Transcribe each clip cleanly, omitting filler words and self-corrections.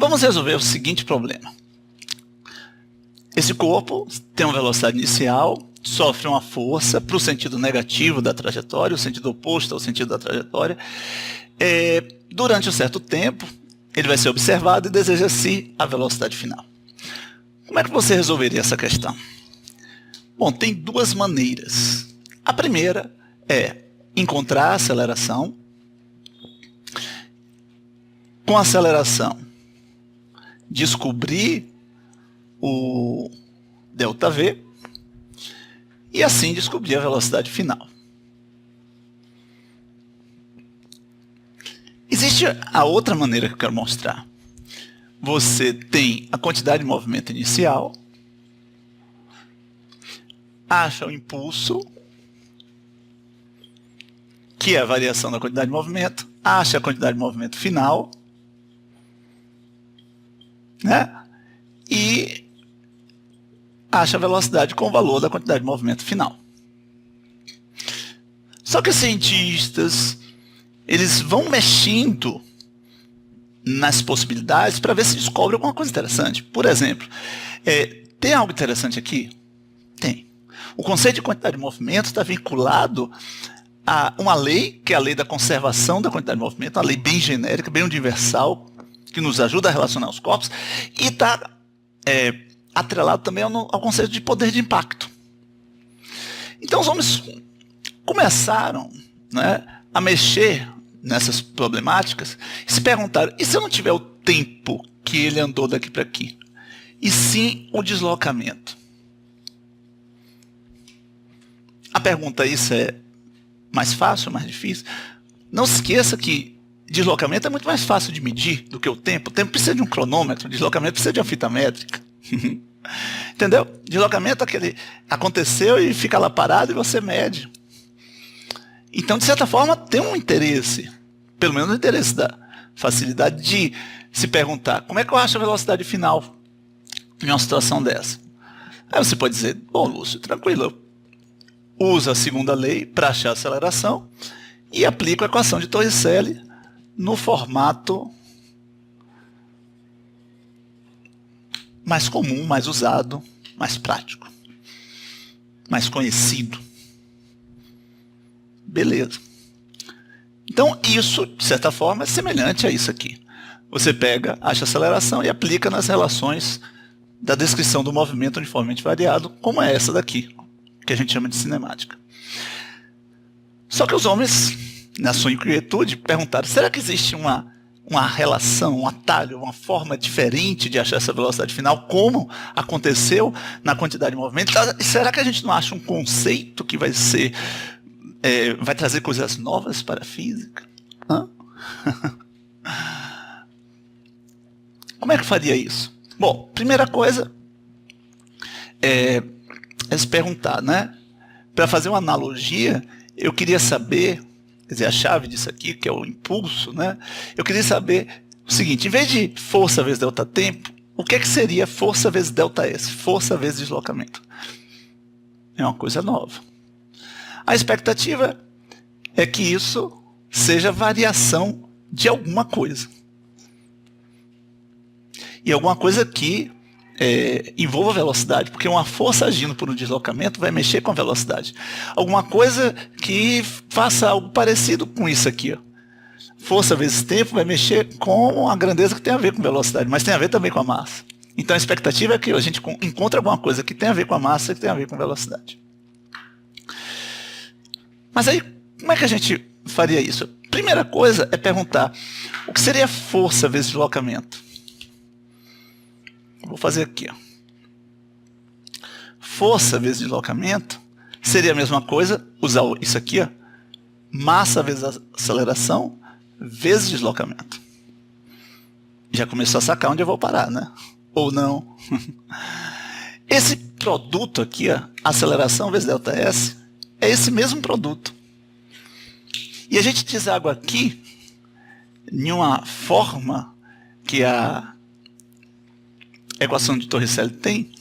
vamos resolver o seguinte problema. Esse corpo tem uma velocidade inicial, sofre uma força para o sentido negativo da trajetória, o sentido oposto ao sentido da trajetória. Durante um certo tempo, ele vai ser observado e deseja-se a velocidade final. Como é que você resolveria essa questão? Bom, tem duas maneiras. A primeira é encontrar a aceleração. Com a aceleração, descobrir o ΔV e assim descobrir a velocidade final. Existe a outra maneira que eu quero mostrar. Você tem a quantidade de movimento inicial, acha o impulso, que é a variação da quantidade de movimento, acha a quantidade de movimento final, né? E acha a velocidade com o valor da quantidade de movimento final. Só que os cientistas, eles vão mexendo nas possibilidades para ver se descobre alguma coisa interessante. Por exemplo, tem algo interessante aqui? Tem. O conceito de quantidade de movimento está vinculado a uma lei, que é a lei da conservação da quantidade de movimento, uma lei bem genérica, bem universal, que nos ajuda a relacionar os corpos, e está atrelado também ao conceito de poder de impacto. Então os homens começaram, né, a mexer nessas problemáticas e se perguntaram, e se eu não tiver o tempo que ele andou daqui para aqui? E sim o deslocamento. A pergunta, isso é mais fácil ou mais difícil? Não se esqueça que deslocamento é muito mais fácil de medir do que o tempo. O tempo precisa de um cronômetro, o deslocamento precisa de uma fita métrica. Entendeu? Deslocamento é aquele aconteceu e fica lá parado e você mede. Então, de certa forma, tem um interesse, pelo menos o interesse da facilidade de se perguntar como é que eu acho a velocidade final em uma situação dessa. Aí você pode dizer, bom, Lúcio, tranquilo, usa a segunda lei para achar a aceleração e aplica a equação de Torricelli no formato mais comum, mais usado, mais prático, mais conhecido. Beleza. Então isso, de certa forma, é semelhante a isso aqui. Você pega, acha a aceleração e aplica nas relações da descrição do movimento uniformemente variado, como é essa daqui, que a gente chama de cinemática. Só que os homens, na sua inquietude, perguntaram, será que existe uma relação, um atalho, uma forma diferente de achar essa velocidade final, como aconteceu na quantidade de movimento? Será que a gente não acha um conceito que vai trazer coisas novas para a física? Hã? Como é que faria isso? Bom, primeira coisa é se perguntar, né? Para fazer uma analogia, eu queria saber, quer dizer, a chave disso aqui, que é o impulso, né? Eu queria saber o seguinte, em vez de força vezes delta tempo, o que seria força vezes delta S? Força vezes deslocamento. É uma coisa nova. A expectativa é que isso seja variação de alguma coisa. E alguma coisa que envolva velocidade, porque uma força agindo por um deslocamento vai mexer com a velocidade. Alguma coisa que faça algo parecido com isso aqui. Ó. Força vezes tempo vai mexer com a grandeza que tem a ver com velocidade, mas tem a ver também com a massa. Então a expectativa é que a gente encontre alguma coisa que tem a ver com a massa e que tem a ver com velocidade. Mas aí, como é que a gente faria isso? Primeira coisa é perguntar, o que seria força vezes deslocamento? Vou fazer aqui. Ó. Força vezes deslocamento seria a mesma coisa, usar isso aqui, ó, massa vezes aceleração vezes deslocamento. Já começou a sacar onde eu vou parar, né? Ou não. Esse produto aqui, ó, aceleração vezes delta S, é esse mesmo produto. E a gente deságua aqui em uma forma que a equação de Torricelli tem,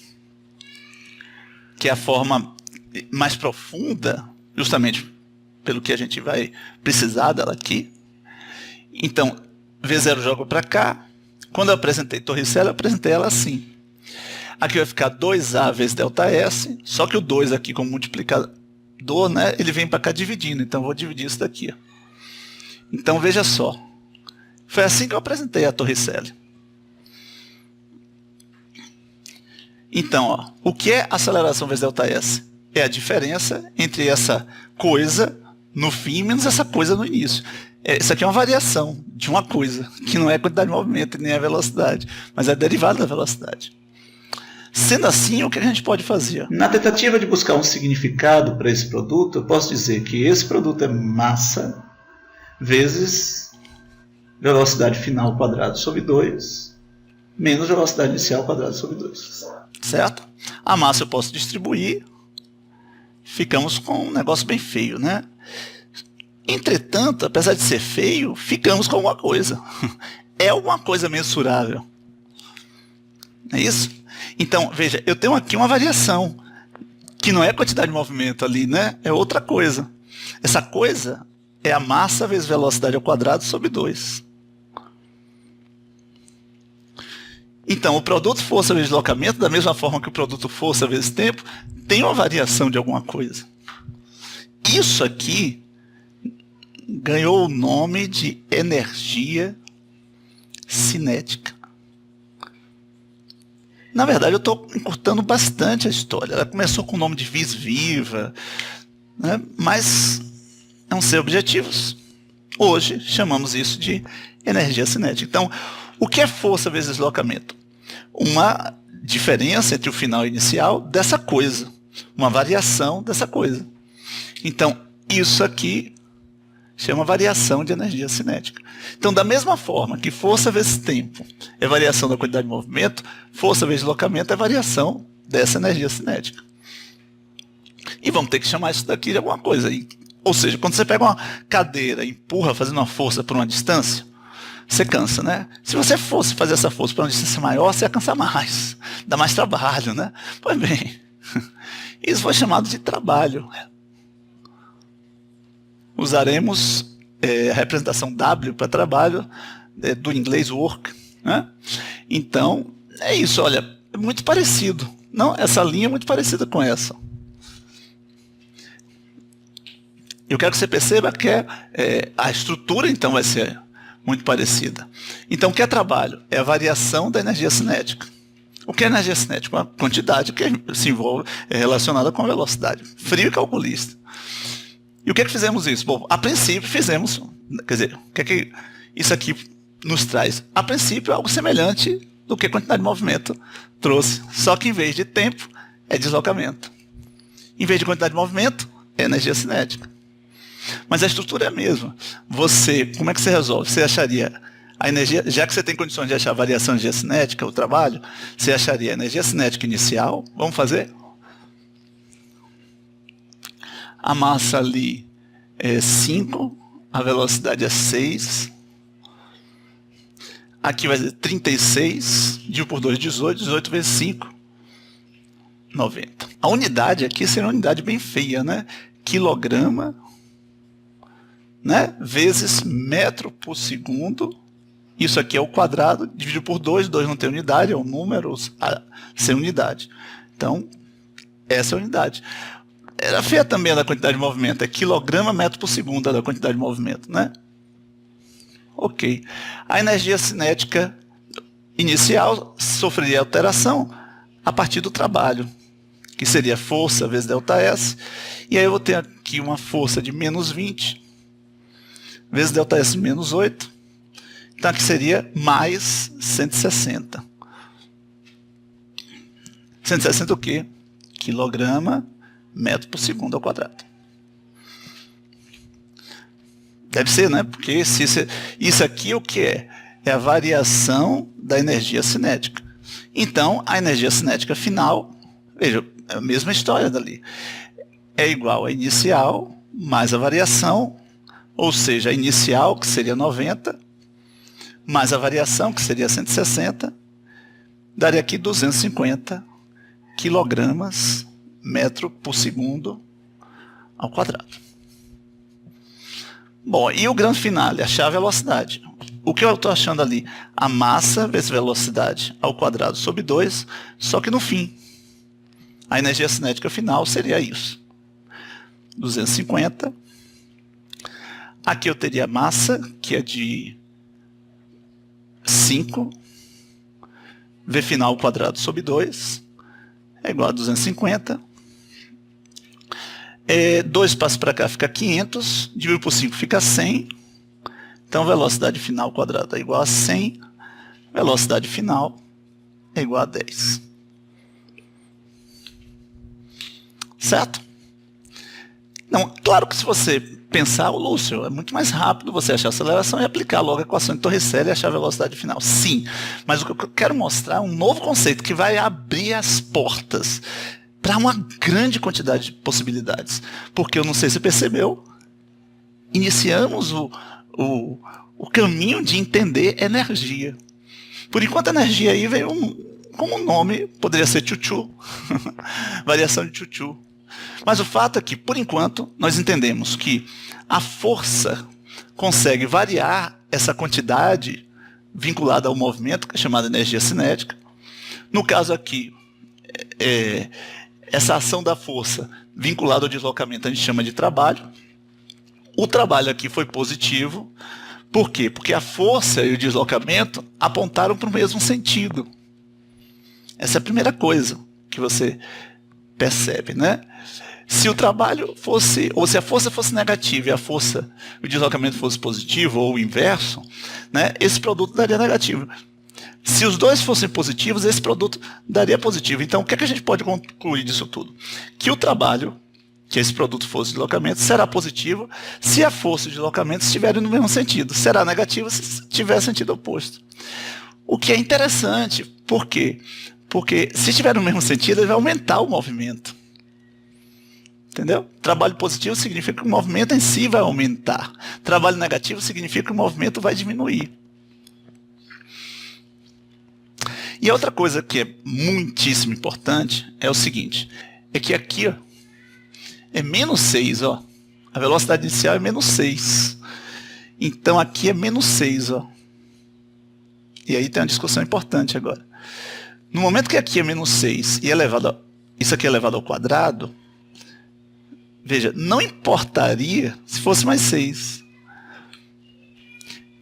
que é a forma mais profunda, justamente pelo que a gente vai precisar dela aqui. Então, V0 joga para cá, Quando eu apresentei Torricelli, eu apresentei ela assim. Aqui vai ficar 2A vezes ΔS, só que o 2 aqui como multiplicador, né, ele vem para cá dividindo, então eu vou dividir isso daqui. Então veja só, foi assim que eu apresentei a Torricelli. Então, ó, o que é aceleração vezes ΔS? É a diferença entre essa coisa no fim menos essa coisa no início. Isso aqui é uma variação de uma coisa, que não é a quantidade de movimento nem a velocidade, mas é a derivada da velocidade. Sendo assim, o que a gente pode fazer? Na tentativa de buscar um significado para esse produto, eu posso dizer que esse produto é massa vezes velocidade final quadrado sobre 2 menos velocidade inicial quadrado sobre 2. Certo? A massa eu posso distribuir, ficamos com um negócio bem feio, né? Entretanto, apesar de ser feio, ficamos com alguma coisa. É alguma coisa mensurável. Não é isso? Então, veja, eu tenho aqui uma variação, que não é a quantidade de movimento ali, né? É outra coisa. Essa coisa é a massa vezes velocidade ao quadrado sobre 2. Então, o produto força vezes deslocamento, da mesma forma que o produto força vezes tempo, tem uma variação de alguma coisa. Isso aqui ganhou o nome de energia cinética. Na verdade, eu estou encurtando bastante a história. Ela começou com o nome de vis-viva, né? Mas não ser objetivos. Hoje, chamamos isso de energia cinética. Então, o que é força vezes deslocamento? Uma diferença entre o final e o inicial dessa coisa. Uma variação dessa coisa. Então, isso aqui chama variação de energia cinética. Então, da mesma forma que força vezes tempo é variação da quantidade de movimento, força vezes deslocamento é variação dessa energia cinética. E vamos ter que chamar isso daqui de alguma coisa. Ou seja, quando você pega uma cadeira e empurra fazendo uma força por uma distância, você cansa, né? Se você fosse fazer essa força por uma distância maior, você ia cansar mais. Dá mais trabalho, né? Pois bem, isso foi chamado de trabalho. Usaremos a representação W para trabalho, do inglês work, né? Então, é isso, olha, é muito parecido. Não, essa linha é muito parecida com essa. Eu quero que você perceba que a estrutura, então, vai ser muito parecida. Então, o que é trabalho? É a variação da energia cinética. O que é energia cinética? Uma quantidade que se envolve, é relacionada com a velocidade. Frio e calculista. E o que é que fizemos isso? Bom, a princípio fizemos, quer dizer, o que é que isso aqui nos traz? A princípio, algo semelhante do que a quantidade de movimento trouxe. Só que em vez de tempo, é deslocamento. Em vez de quantidade de movimento, é energia cinética. Mas a estrutura é a mesma. Como é que você resolve? Você acharia a energia, já que você tem condições de achar a variação de energia cinética, o trabalho, você acharia a energia cinética inicial. Vamos fazer? A massa ali é 5, a velocidade é 6. Aqui vai ser 36, dividido por 2, 18, 18 vezes 5, 90. A unidade aqui seria uma unidade bem feia, né? Quilograma, né? Vezes metro por segundo. Isso aqui é o quadrado, dividido por 2, 2 não tem unidade, é um número sem unidade. Então, essa é a unidade. Era feia também da quantidade de movimento, é quilograma metro por segundo da quantidade de movimento, né? Ok. A energia cinética inicial sofreria alteração a partir do trabalho, que seria força vezes ΔS, e aí eu vou ter aqui uma força de menos 20, vezes ΔS menos 8, então aqui seria mais 160. 160 o quê? Quilograma metro por segundo ao quadrado. Deve ser, né? Porque isso aqui o que é? É a variação da energia cinética. Então, a energia cinética final, veja, é a mesma história dali. É igual a inicial mais a variação, ou seja, a inicial, que seria 90, mais a variação, que seria 160, daria aqui 250 quilogramas metro por segundo ao quadrado. Bom, e o grande finale, achar a velocidade. o que eu estou achando ali? A massa vezes velocidade ao quadrado sobre 2, só que no fim, a energia cinética final seria isso. 250. Aqui eu teria a massa, que é de 5, V final ao quadrado sobre 2, é igual a 250. 2 passa para cá, fica 500, dividido por 5 fica 100. Então, velocidade final ao quadrado é igual a 100, velocidade final é igual a 10. Certo? Não, claro que se você pensar, Lúcio, é muito mais rápido você achar a aceleração e aplicar logo a equação de Torricelli e achar a velocidade final. Sim, mas o que eu quero mostrar é um novo conceito que vai abrir as portas para uma grande quantidade de possibilidades. Porque eu não sei se você percebeu, iniciamos o caminho de entender energia. Por enquanto, a energia aí veio como o nome, poderia ser tchutchu, variação de tchutchu. Mas o fato é que, por enquanto, nós entendemos que a força consegue variar essa quantidade vinculada ao movimento, que é chamada energia cinética. No caso aqui, essa ação da força vinculada ao deslocamento a gente chama de trabalho. O trabalho aqui foi positivo. Por quê? Porque a força e o deslocamento apontaram para o mesmo sentido. Essa é a primeira coisa que você percebe, né? Se o trabalho fosse, ou se a força fosse negativa e o deslocamento fosse positivo, ou o inverso, né, esse produto daria negativo. Se os dois fossem positivos, esse produto daria positivo. Então, o que é que a gente pode concluir disso tudo? Que o trabalho, que esse produto fosse deslocamento, será positivo se a força e o deslocamento estiverem no mesmo sentido. Será negativo se tiver sentido oposto. O que é interessante, por quê? Porque se estiver no mesmo sentido, ele vai aumentar o movimento. Entendeu? Trabalho positivo significa que o movimento em si vai aumentar. Trabalho negativo significa que o movimento vai diminuir. E a outra coisa que é muitíssimo importante é o seguinte, é que aqui, ó, é menos 6, ó. A velocidade inicial é menos 6. Então aqui é menos 6, ó. E aí tem uma discussão importante agora. No momento que aqui é menos 6 e isso aqui é elevado ao quadrado, veja, não importaria se fosse mais 6.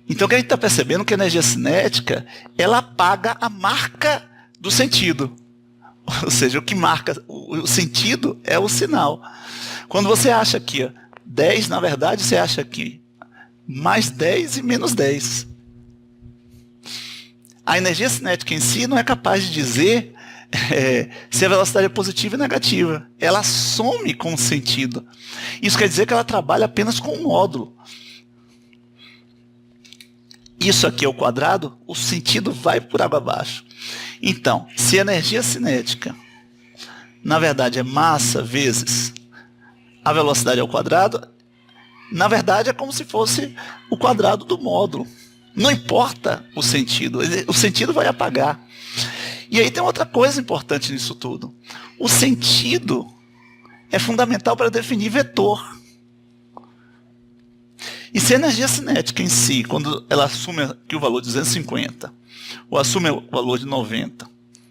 Então o que a gente está percebendo é que a energia cinética, ela apaga a marca do sentido. Ou seja, o que marca o sentido é o sinal. Quando você acha aqui, ó, 10, na verdade você acha aqui mais 10 e menos 10. A energia cinética em si não é capaz de dizer se a velocidade é positiva ou negativa. Ela some com o sentido. Isso quer dizer que ela trabalha apenas com um módulo. Isso aqui é o quadrado, o sentido vai por água abaixo. Então, se a energia cinética, na verdade, é massa vezes a velocidade ao quadrado, na verdade é como se fosse o quadrado do módulo. Não importa o sentido vai apagar. E aí tem outra coisa importante nisso tudo. O sentido é fundamental para definir vetor. E se a energia cinética em si, quando ela assume aqui o valor de 250, ou assume o valor de 90,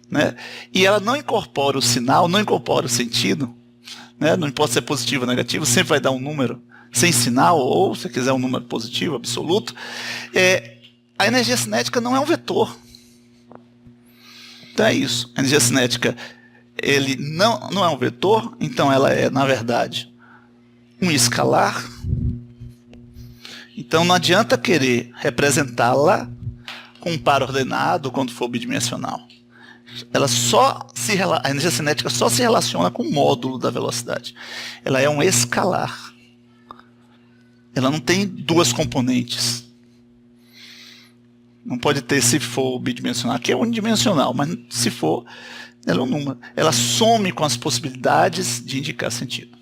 né, e ela não incorpora o sinal, não incorpora o sentido, né, não importa se é positivo ou negativo, sempre vai dar um número sem sinal, ou se quiser um número positivo, absoluto, a energia cinética não é um vetor. Então é isso. A energia cinética ele não é um vetor, então ela é, na verdade, um escalar. Então não adianta querer representá-la com um par ordenado quando for bidimensional. A energia cinética só se relaciona com o módulo da velocidade. Ela é um escalar. Ela não tem duas componentes. Não pode ter se for bidimensional. Aqui é unidimensional, mas se for, ela é um número. Ela some com as possibilidades de indicar sentido.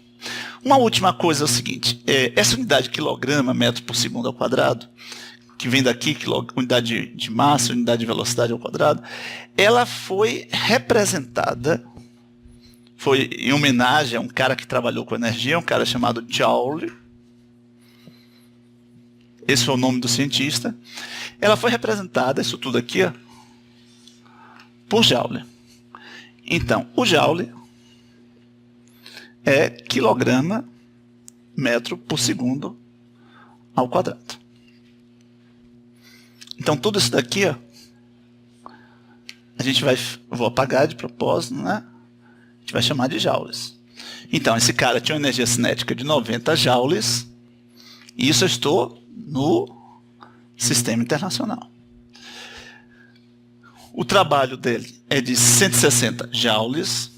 Uma última coisa é o seguinte, essa unidade quilograma, metro por segundo ao quadrado, que vem daqui, unidade de massa, unidade de velocidade ao quadrado, ela foi representada, foi em homenagem a um cara que trabalhou com energia, um cara chamado Joule. Esse foi o nome do cientista. ela foi representada, isso tudo aqui, ó, por Joule. Então, o Joule é quilograma metro por segundo ao quadrado. Então, tudo isso daqui, ó, eu vou apagar de propósito, né? A gente vai chamar de joules. Então, esse cara tinha uma energia cinética de 90 joules, e isso eu estou no sistema internacional. O trabalho dele é de 160 joules.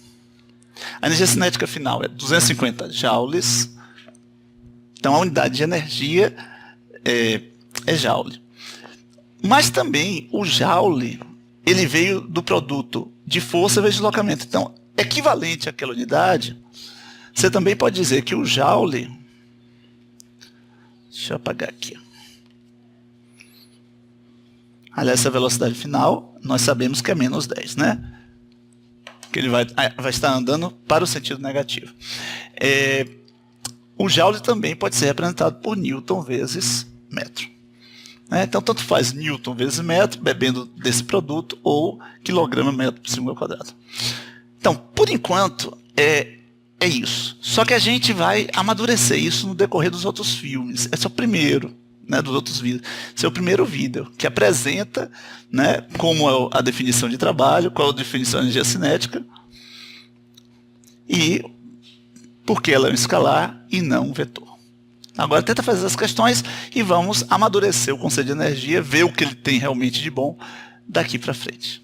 A energia cinética final é 250 joules. Então, a unidade de energia é joule. Mas também o joule, ele veio do produto de força vezes deslocamento. Então, equivalente àquela unidade, você também pode dizer que o joule... Deixa eu apagar aqui. Aliás, essa velocidade final, nós sabemos que é menos 10, né? Que ele vai estar andando para o sentido negativo. O joule também pode ser representado por Newton vezes metro. Então, tanto faz Newton vezes metro, bebendo desse produto, ou quilograma metro por segundo ao quadrado. Então, por enquanto, é isso. Só que a gente vai amadurecer isso no decorrer dos outros filmes. Esse é o primeiro, né, dos outros vídeos. Esse é o primeiro vídeo, que apresenta, né, como é a definição de trabalho, qual é a definição de energia cinética, e por que ela é um escalar e não um vetor. Agora tenta fazer as questões e vamos amadurecer o conceito de energia, ver o que ele tem realmente de bom daqui para frente.